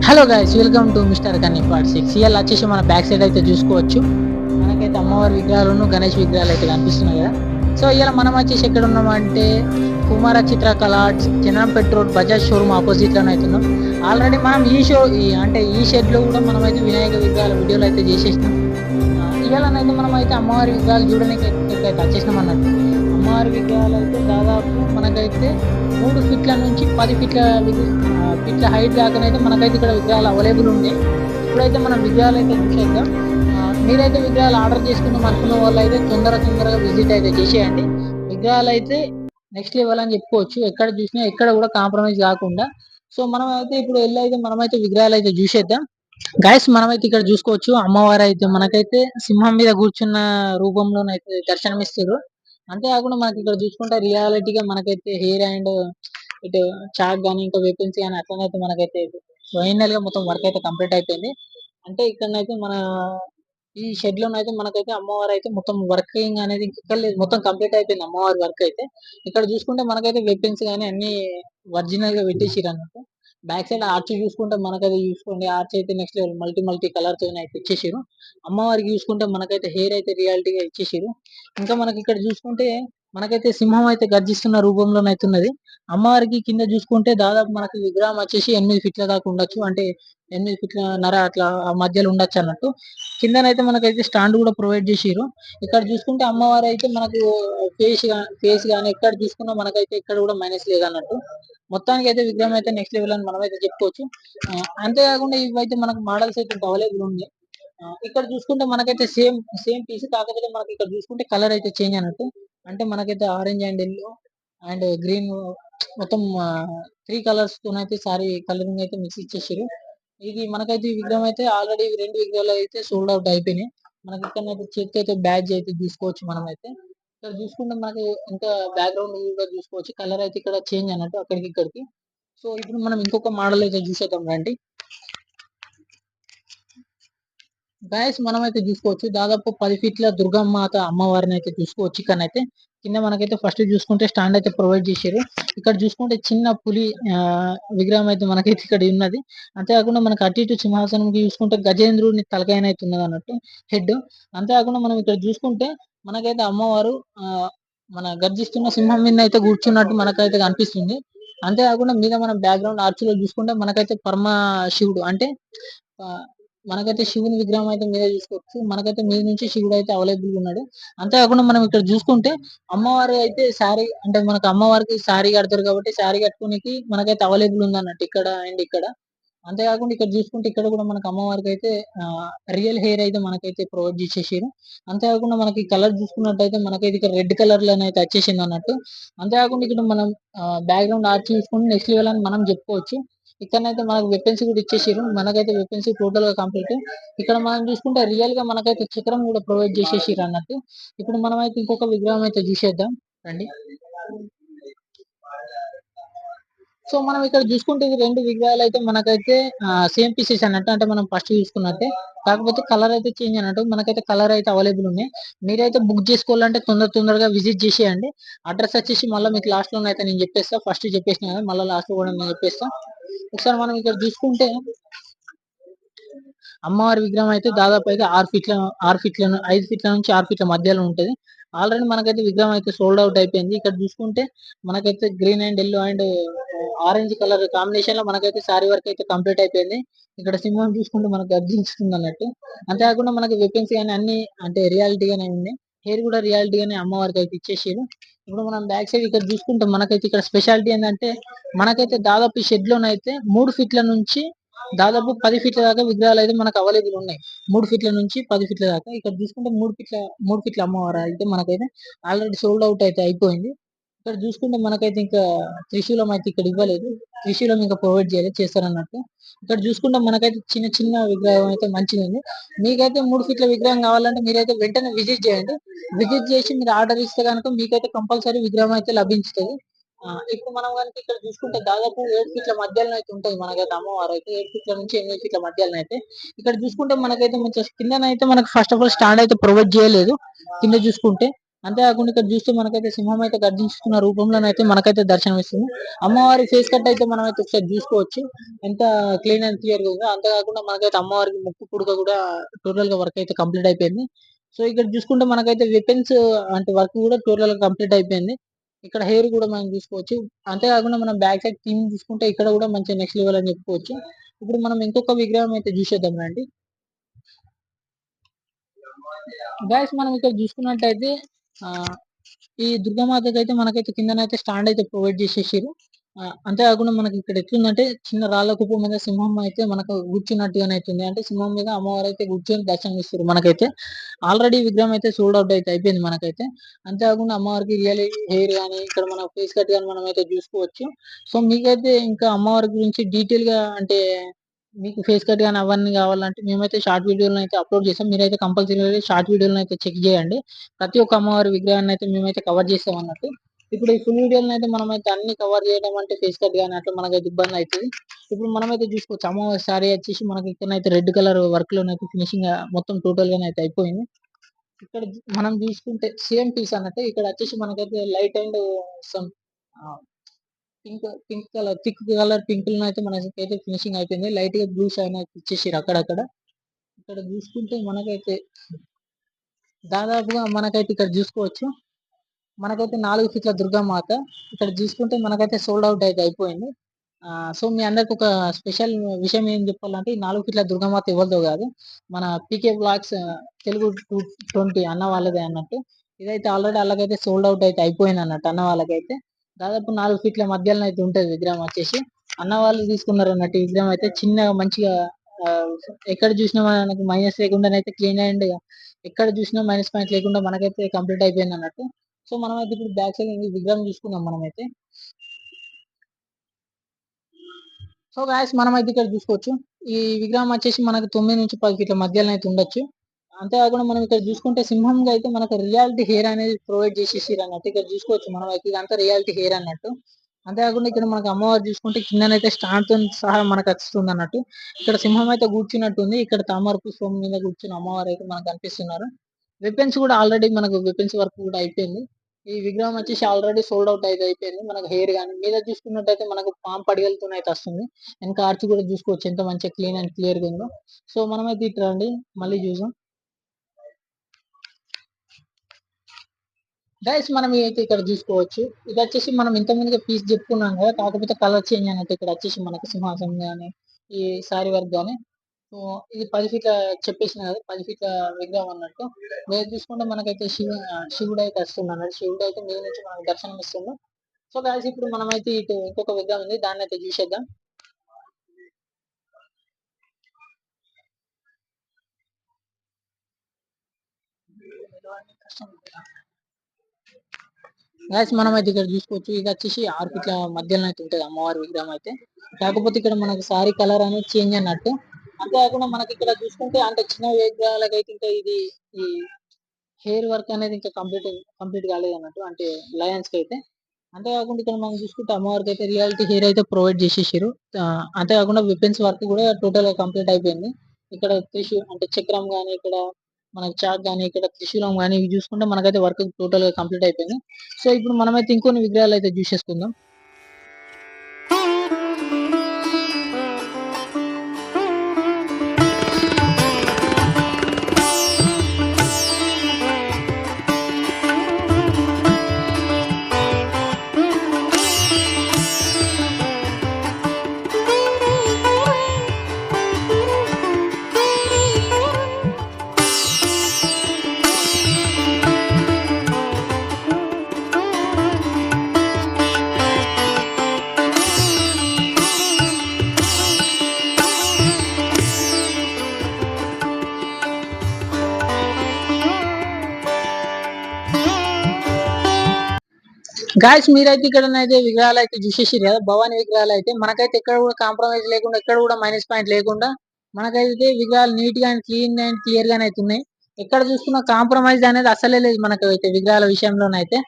Hello guys, welcome to mister Kanni part 6. ఇవాళ వచ్చేసి మన బ్యాక్ సైడ్ అయితే చూసుకోవచ్చు. మనకైతే అమ్మవారి విగ్రహాలను గణేష్ విగ్రహాలు అయితే కనిపిస్తున్నాయి కదా. సో ఇవాళ మనం వచ్చేసి ఎక్కడ ఉన్నామంటే కుమార చిత్ర కళార్ట్స్, జనంపేట్ రోడ్, బజాజ్ షోరూమ్ ఆపోజిట్ లోనే అవుతున్నాం. ఆల్రెడీ మనం ఈ షెడ్ లో కూడా మనం అయితే వినాయక విగ్రహాల వీడియోలు అయితే చేసేసినాం. ఇవాళనైతే మనం అయితే అమ్మవారి విగ్రహాలు చూడడానికి అయితే వచ్చేసినాం అన్నట్టు. అమ్మవారి విగ్రహాలు అయితే దాదాపు మనకైతే 3 ఫీట్ల నుంచి 10 ఫీట్ల హైట్ దాకానైతే మనకైతే ఇక్కడ విగ్రహాలు అవైలబుల్ ఉన్నాయి. ఇప్పుడైతే మనం విగ్రహాలు అయితే చూసేద్దాం. మీరైతే విగ్రహాలు ఆర్డర్ చేసుకుందాం అనుకున్న వాళ్ళు అయితే తొందరగా విజిట్ అయితే చేసేయండి. విగ్రహాలు అయితే నెక్స్ట్ లెవెల్ అని చెప్పుకోవచ్చు. ఎక్కడ చూసినా ఎక్కడ కూడా కాంప్రమైజ్ కాకుండా. సో మనం అయితే ఇప్పుడు వెళ్ళి మనమైతే విగ్రహాలు అయితే చూసేద్దాం. గైస్, మనమైతే ఇక్కడ చూసుకోవచ్చు, అమ్మవారు అయితే మనకైతే సింహం మీద కూర్చున్న రూపంలోనైతే దర్శనమిస్తారు. అంతేకాకుండా మనకి ఇక్కడ చూసుకుంటే రియాలిటీగా మనకైతే హెయిర్ అండ్ ఇటు చాక్ కానీ ఇంకా వెపన్స్ కానీ అట్లనైతే మనకైతే ఫైనల్ గా మొత్తం వర్క్ అయితే కంప్లీట్ అయిపోయింది. అంటే ఇక్కడనైతే మన ఈ షెడ్ లోనైతే మనకైతే అమ్మవారు అయితే మొత్తం వర్కింగ్ అనేది ఇంకా లేదు, మొత్తం కంప్లీట్ అయిపోయింది అమ్మవారి వర్క్ అయితే. ఇక్కడ చూసుకుంటే మనకైతే వెపన్స్ కానీ అన్ని ఒరిజినల్ గా పెట్టేసిరు అన్నట్టు. బ్యాక్ సైడ్ ఆర్చ్ చూసుకుంటే మనకైతే చూసుకోండి, ఆర్చ్ అయితే నెక్స్ట్ లెవెల్ మల్టీ కలర్ తో అయితే ఇచ్చేసారు. అమ్మవారికి చూసుకుంటే మనకైతే హెయిర్ అయితే రియాలిటీగా ఇచ్చేసారు. ఇంకా మనకి ఇక్కడ చూసుకుంటే మనకైతే సింహం అయితే గర్జిస్తున్న రూపంలోనైతే ఉన్నది. అమ్మవారికి కింద చూసుకుంటే దాదాపు మనకి విగ్రహం వచ్చేసి 8 ఫీట్ల దాకా ఉండొచ్చు, అంటే 8 ఫీట్ల అట్లా ఆ మధ్యలో ఉండొచ్చు అన్నట్టు. కిందనైతే మనకైతే స్టాండ్ కూడా ప్రొవైడ్ చేసిరు. ఇక్కడ చూసుకుంటే అమ్మవారు అయితే మనకు ఫేస్ కానీ ఎక్కడ చూసుకున్నా మనకైతే ఇక్కడ కూడా మైనస్ లేదన్నట్టు. మొత్తానికి అయితే విగ్రహం అయితే నెక్స్ట్ లెవెల్ అని మనం అయితే చెప్పుకోవచ్చు. అంతేకాకుండా ఇవైతే మనకు మోడల్స్ అయితే అవైలబుల్ ఉంది. ఇక్కడ చూసుకుంటే మనకైతే సేమ్ సేమ్ పీస్, కాకపోతే మనకి ఇక్కడ చూసుకుంటే కలర్ అయితే చేంజ్ అన్నట్టు. అంటే మనకైతే orange and yellow and green మొత్తం 3 కలర్స్ తోనైతే సారీ కలరింగ్ అయితే మిక్స్ ఇచ్చేసారు. ఇది మనకైతే ఈ విగ్రహం అయితే ఆల్రెడీ 2 విగ్రహాలు అయితే సోల్డ్ అవుట్ అయిపోయినాయి. మనకి ఇక్కడ చేతికి అయితే బ్యాడ్జ్ అయితే తీసుకోవచ్చు మనం అయితే. ఇక్కడ చూసుకుంటే మనకి ఇంకా బ్యాక్గ్రౌండ్ కూడా చూసుకోవచ్చు, కలర్ అయితే ఇక్కడ చేంజ్ అన్నట్టు అక్కడికి ఇక్కడికి. సో ఇప్పుడు మనం ఇంకొక మోడల్ అయితే చూసేద్దాం రండి. గాయస్, మనం అయితే చూసుకోవచ్చు దాదాపు 10 ఫీట్ల దుర్గమ్మాత అమ్మవారిని అయితే చూసుకోవచ్చు. ఇక్కడనైతే కింద మనకైతే ఫస్ట్ చూసుకుంటే స్టాండ్ అయితే ప్రొవైడ్ చేశారు. ఇక్కడ చూసుకుంటే చిన్న పులి విగ్రహం అయితే మనకైతే ఇక్కడ ఉన్నది. అంతేకాకుండా మనకి అటు ఇటు సింహాసనం చూసుకుంటే గజేంద్రుని తలకాయన అయితే ఉన్నది అన్నట్టు హెడ్. అంతేకాకుండా మనం ఇక్కడ చూసుకుంటే మనకైతే అమ్మవారు మన గర్జిస్తున్న సింహం మీద అయితే కూర్చున్నట్టు మనకైతే కనిపిస్తుంది. అంతేకాకుండా మీద మన బ్యాక్గ్రౌండ్ ఆర్చ్ లో చూసుకుంటే మనకైతే పరమ శివుడు, అంటే మనకైతే శివుని విగ్రహం అయితే మీద చూసుకోవచ్చు. మనకైతే మీద నుంచి శివుడు అయితే అవైలబుల్ ఉన్నాడు. అంతేకాకుండా మనం ఇక్కడ చూసుకుంటే అమ్మవారు అయితే శారీ, అంటే మనకు అమ్మవారికి శారీ కడతారు కాబట్టి శారీ కట్టుకోనికి మనకైతే అవైలబుల్ ఉంది అన్నట్టు ఇక్కడ అండ్ ఇక్కడ. అంతేకాకుండా ఇక్కడ చూసుకుంటే ఇక్కడ కూడా మనకు అమ్మవారికి అయితే రియల్ హెయిర్ అయితే మనకైతే ప్రొవైడ్ చేసేసారు. అంతేకాకుండా మనకి కలర్ చూసుకున్నట్టయితే మనకైతే ఇక్కడ రెడ్ కలర్ లోనైతే వచ్చేసింది అన్నట్టు. అంతేకాకుండా ఇక్కడ మనం బ్యాక్గ్రౌండ్ ఆర్చ్ చూసుకుంటే నెక్స్ట్ లెవెల్ అని మనం చెప్పుకోవచ్చు. ఇక్కడనైతే మనకు వెపన్స్ కూడా ఇచ్చేసారు. మనకైతే వెపన్స్ టోటల్ గా కంప్లీట్. ఇక్కడ మనం చూసుకుంటే రియల్ గా మనకైతే చక్రం కూడా ప్రొవైడ్ చేసేసారు అన్నట్టు. ఇప్పుడు మనం అయితే ఇంకొక విగ్రహం అయితే చూసేద్దాం రండి. సో మనం ఇక్కడ చూసుకుంటే ఇది 2 విగ్రహాలు అయితే మనకైతే సేమ్ పీసెస్ అన్నట్టు, అంటే మనం ఫస్ట్ చూసుకున్నట్టే, కాకపోతే కలర్ అయితే చేంజ్ అన్నట్టు. మనకైతే కలర్ అయితే అవైలబుల్ ఉన్నాయి. మీరైతే బుక్ చేసుకోవాలంటే తొందరగా విజిట్ చేసేయండి. అడ్రస్ వచ్చేసి మళ్ళీ మీకు లాస్ట్ లో అయితే నేను చెప్పేస్తా. ఫస్ట్ చెప్పేసిన కదా, మళ్ళీ లాస్ట్ లో కూడా నేను చెప్పేస్తా. ఒకసారి మనం ఇక్కడ చూసుకుంటే అమ్మవారి విగ్రహం అయితే దాదాపు అయితే 5 ఫీట్ల నుంచి 6 ఫీట్ల మధ్యలో ఉంటది. ఆల్రెడీ మనకైతే విగ్రహం అయితే సోల్డ్ అవుట్ అయిపోయింది. ఇక్కడ చూసుకుంటే మనకైతే green and yellow and orange colour combination లో మనకైతే సారీ వర్క్ అయితే కంప్లీట్ అయిపోయింది. ఇక్కడ సింహం చూసుకుంటే మనకు గర్జిస్తుంది అన్నట్టు. అంతేకాకుండా మనకి వెపన్స్ కానీ అన్ని అంటే రియాలిటీగానే ఉంది. హెయిర్ కూడా రియాలిటీగానే అమ్మవారికి అయితే ఇచ్చేసారు. ఇప్పుడు మనం బ్యాక్ సైడ్ ఇక్కడ చూసుకుంటే మనకైతే ఇక్కడ స్పెషాలిటీ ఏంటంటే మనకైతే దాదాపు ఈ షెడ్ లోనైతే 3 ఫీట్ల నుంచి దాదాపు 10 ఫీట్ల దాకా విగ్రహాలు అయితే మనకు అవైలబుల్ ఉన్నాయి. 3 ఫీట్ల నుంచి 10 ఫీట్ల దాకా. ఇక్కడ చూసుకుంటే 3 ఫీట్ల అమ్మవారు అయితే మనకైతే ఆల్రెడీ సోల్డ్ అవుట్ అయితే అయిపోయింది. ఇక్కడ చూసుకుంటే మనకైతే ఇంకా త్రిశూలం అయితే ఇక్కడ ఇవ్వలేదు. త్రిశూలం ఇంకా ప్రొవైడ్ చేస్తారన్నట్టు. ఇక్కడ చూసుకుంటే మనకైతే చిన్న చిన్న విగ్రహం అయితే మంచిగా ఉంది. మీకైతే 3 ఫీట్ల విగ్రహం కావాలంటే మీరైతే వెంటనే విజిట్ చేయండి. విజిట్ చేసి మీరు ఆర్డర్ ఇస్తే కనుక మీకైతే కంపల్సరీ విగ్రహం అయితే లభించుతుంది. ఇప్పుడు మనం కనుక ఇక్కడ చూసుకుంటే దాదాపు 7 ఫీట్ల మధ్యలో అయితే ఉంటుంది మనకైతే అమ్మవారు అయితే. 7 ఫీట్ల నుంచి 8 ఫీట్ల మధ్యలో అయితే ఇక్కడ చూసుకుంటే మనకైతే మంచి కిందనైతే మనకు ఫస్ట్ ఆఫ్ ఆల్ స్టాండ్ అయితే ప్రొవైడ్ చేయలేదు. కింద చూసుకుంటే అంతేకాకుండా ఇక్కడ చూస్తే మనకైతే సింహం అయితే గర్జించుతున్న రూపంలోనైతే మనకైతే దర్శనం ఇస్తుంది. అమ్మవారి ఫేస్ కట్ అయితే మనం అయితే ఒకసారి చూసుకోవచ్చు ఎంత క్లీన్ అండ్ క్లియర్ గా ఉందో. అంతేకాకుండా మనకైతే అమ్మవారికి ముక్కు పుడక కూడా టోటల్ గా వర్క్ అయితే కంప్లీట్ అయిపోయింది. సో ఇక్కడ చూసుకుంటే మనకైతే వెపన్స్ అంటే వర్క్ కూడా టోటల్ గా కంప్లీట్ అయిపోయింది. ఇక్కడ హెయిర్ కూడా మనం చూసుకోవచ్చు. అంతేకాకుండా మనం బ్యాక్ సైడ్ థీమ్ చూసుకుంటే ఇక్కడ కూడా మంచి నెక్స్ట్ లెవెల్ అని చెప్పుకోవచ్చు. ఇప్పుడు మనం ఇంకొక విగ్రహం అయితే చూసేద్దాం రండి. గైస్ మనం ఇక్కడ చూసుకున్నట్టయితే ఆ ఈ దుర్గామాతకి అయితే మనకైతే కిందనైతే స్టాండ్ అయితే ప్రొవైడ్ చేసేసారు. అంతేకాకుండా మనకి ఇక్కడ ఎట్లుందంటే చిన్న రాళ్ళ కుప్ప మీద సింహం అయితే మనకు కూర్చున్నట్టుగానే అవుతుంది. అంటే సింహం మీద అమ్మవారు అయితే కూర్చొని దర్శనం ఇస్తారు మనకైతే. ఆల్రెడీ విగ్రహం అయితే సోల్డ్ అవుట్ అయితే అయిపోయింది మనకైతే. అంతేకాకుండా అమ్మవారికి రియల్ హెయిర్ కానీ ఇక్కడ మన ఫేస్ కట్ కానీ మనం అయితే చూసుకోవచ్చు. సో మీకైతే ఇంకా అమ్మవారి గురించి డీటెయిల్ గా అంటే మీకు ఫేస్ కట్ కానీ అవన్నీ కావాలంటే మేమైతే షార్ట్ వీడియోలను అయితే అప్లోడ్ చేస్తాం. మీరైతే కంపల్సరీ షార్ట్ వీడియోలను అయితే చెక్ చేయండి. ప్రతి ఒక్క అమ్మవారి విగ్రహాన్ని అయితే మేమైతే కవర్ చేస్తాం అన్నట్టు. ఇప్పుడు ఈ ఫుల్ వీడియోలను అయితే మనమైతే అన్ని కవర్ చేయడం అంటే ఫేస్ కట్ కానీ అట్లా మనకైతే ఇబ్బంది అవుతుంది. ఇప్పుడు మనమైతే చూసుకోవచ్చు అమ్మవారి సారీ వచ్చేసి మనకి ఇక్కడైతే రెడ్ కలర్ వర్క్ లోనైతే ఫినిషింగ్ మొత్తం టోటల్ గానే అయితే అయిపోయింది. ఇక్కడ మనం చూసుకుంటే సేమ్ పీస్ అన్నట్టు ఇక్కడ వచ్చేసి మనకైతే light and some pink pink colour thick colour pink లో అయితే మనకైతే ఫినిషింగ్ అయిపోయింది. లైట్ గా బ్లూ షైన్ అయితే ఇచ్చేసారు అక్కడక్కడ. ఇక్కడ చూసుకుంటే మనకైతే దాదాపుగా మనకైతే ఇక్కడ చూసుకోవచ్చు మనకైతే 4 ఫీట్ల దుర్గామాత. ఇక్కడ చూసుకుంటే మనకైతే సోల్డ్ అవుట్ అయితే అయిపోయింది. సో మీ అందరికి ఒక స్పెషల్ విషయం ఏం చెప్పాలంటే ఈ 4 ఫీట్ల దుర్గామాత ఎవరిదో కాదు, మన పీకే బ్లాగ్స్ తెలుగు 220 అన్న వాళ్ళదే అన్నట్టు. ఇదైతే ఆల్రెడీ అలాగైతే సోల్డ్ అవుట్ అయితే అయిపోయింది అన్నట్టు అన్న వాళ్ళకైతే. దాదాపు 4 ఫీట్ల మధ్యలో అయితే ఉంటుంది విగ్రహం వచ్చేసి. అన్న వాళ్ళు తీసుకున్నారు అన్నట్టు ఈ విగ్రహం అయితే చిన్నగా మంచిగా ఆ, ఎక్కడ చూసినా మనకి మైనస్ లేకుండా అయితే క్లీన్ అండ్ ఎక్కడ చూసినా మైనస్ పాయింట్ లేకుండా మనకైతే కంప్లీట్ అయిపోయింది అన్నట్టు. సో మనం అయితే ఇప్పుడు బ్యాక్ సైడ్ విగ్రహం చూసుకున్నాం మనమైతే. సో గాయస్ మనం అయితే ఇక్కడ చూసుకోవచ్చు ఈ విగ్రహం వచ్చేసి మనకు 9 నుంచి 10 ఫీట్ల మధ్యలో అయితే ఉండొచ్చు. అంతేకాకుండా మనం ఇక్కడ చూసుకుంటే సింహంగా అయితే మనకు రియాలిటీ హెయిర్ అనేది ప్రొవైడ్ చేసేసారు అన్నట్టు. ఇక్కడ చూసుకోవచ్చు మనం అయితే ఇదంతా రియాలిటీ హెయిర్ అన్నట్టు. అంతేకాకుండా ఇక్కడ మనకు అమ్మవారు చూసుకుంటే కిందనైతే స్టాండ్ తో సహా మనకు వస్తుంది అన్నట్టు. ఇక్కడ సింహం అయితే కూర్చున్నట్టుంది. ఇక్కడ తామర పుష్పం మీద కూర్చుని అమ్మవారు అయితే మనకు కనిపిస్తున్నారు. వెపన్స్ కూడా ఆల్రెడీ మనకు వెపన్స్ వర్క్ కూడా అయిపోయింది. ఈ విగ్రహం వచ్చేసి ఆల్రెడీ సోల్డ్ అవుట్ అయితే అయిపోయింది. మనకు హెయిర్ కానీ మీద చూసుకున్నట్టయితే మనకు పాము పడిగలతో అయితే వస్తుంది. వెనక ఆర్చ్ కూడా చూసుకోవచ్చు ఎంత మంచిగా క్లీన్ అండ్ క్లియర్ గా ఉందో. సో మనమైతే ఇట్లా రండి మళ్ళీ చూసాం. గైస్ మనం అయితే ఇక్కడ చూసుకోవచ్చు ఇది వచ్చేసి మనం ఇంత ముందుగా పీస్ చెప్పుకున్నాం కదా, కాకపోతే కలర్ చేంజ్ అన్నట్టు. ఇక్కడ వచ్చేసి మనకి సింహాసనం కానీ ఈ సారీ వర్క్ కానీ. సో ఇది 10 ఫీట్ల చెప్పేసిన కదా 10 ఫీట్ల విగ్రహం అన్నట్టు. మీరు చూసుకుంటే మనకైతే శివుడు అయితే వస్తుంది అన్నట్టు. శివుడు అయితే మీద నుంచి మనకు దర్శనం ఇస్తుంది. సో గాయస్ ఇప్పుడు మనమైతే ఇటు ఇంకొక విగ్రహం ఉంది దాన్ని అయితే చూసేద్దాం. గాయస్ మనం అయితే ఇక్కడ చూసుకోవచ్చు ఇది వచ్చేసి 6 ఫీట్ల మధ్యలో అయితే ఉంటుంది అమ్మవారి విగ్రహం అయితే. కాకపోతే ఇక్కడ మనకి సారీ కలర్ అనేది చేంజ్ అన్నట్టు. అంతేకాకుండా మనకి ఇక్కడ చూసుకుంటే అంటే చిన్న విగ్రహాలకైతే ఇంకా ఇది ఈ హెయిర్ వర్క్ అనేది ఇంకా కంప్లీట్ కాలేదు అన్నట్టు అంటే లయన్స్ కి అయితే. అంతేకాకుండా ఇక్కడ మనం చూసుకుంటే అమ్మవారికి అయితే రియాలిటీ హెయిర్ అయితే ప్రొవైడ్ చేసేసారు. అంతేకాకుండా వెపన్స్ వర్క్ కూడా టోటల్ గా కంప్లీట్ అయిపోయింది. ఇక్కడ త్రిశూల్ అంటే చక్రం కానీ ఇక్కడ మనకి చాక్ కానీ ఇక్కడ త్రిశూలం కానీ ఇవి చూసుకుంటే మనకైతే వర్క్ టోటల్ గా కంప్లీట్ అయిపోయింది. సో ఇప్పుడు మనమైతే ఇంకొన్ని విగ్రహాలు అయితే చూసేసుకుందాం. గాయస్ మీరైతే ఇక్కడ అయితే విగ్రహాలు అయితే చూసేసారు కదా భవానీ విగ్రహాలు అయితే. మనకైతే ఎక్కడ కూడా కాంప్రమైజ్ లేకుండా ఎక్కడ కూడా మైనస్ పాయింట్ లేకుండా మనకైతే విగ్రహాలు నీట్ గా క్లీన్ అండ్ క్లియర్ గానే అయితే ఉన్నాయి. ఎక్కడ చూసుకున్న కాంప్రమైజ్ అనేది అసలే లేదు మనకైతే విగ్రహాల విషయంలోనైతే.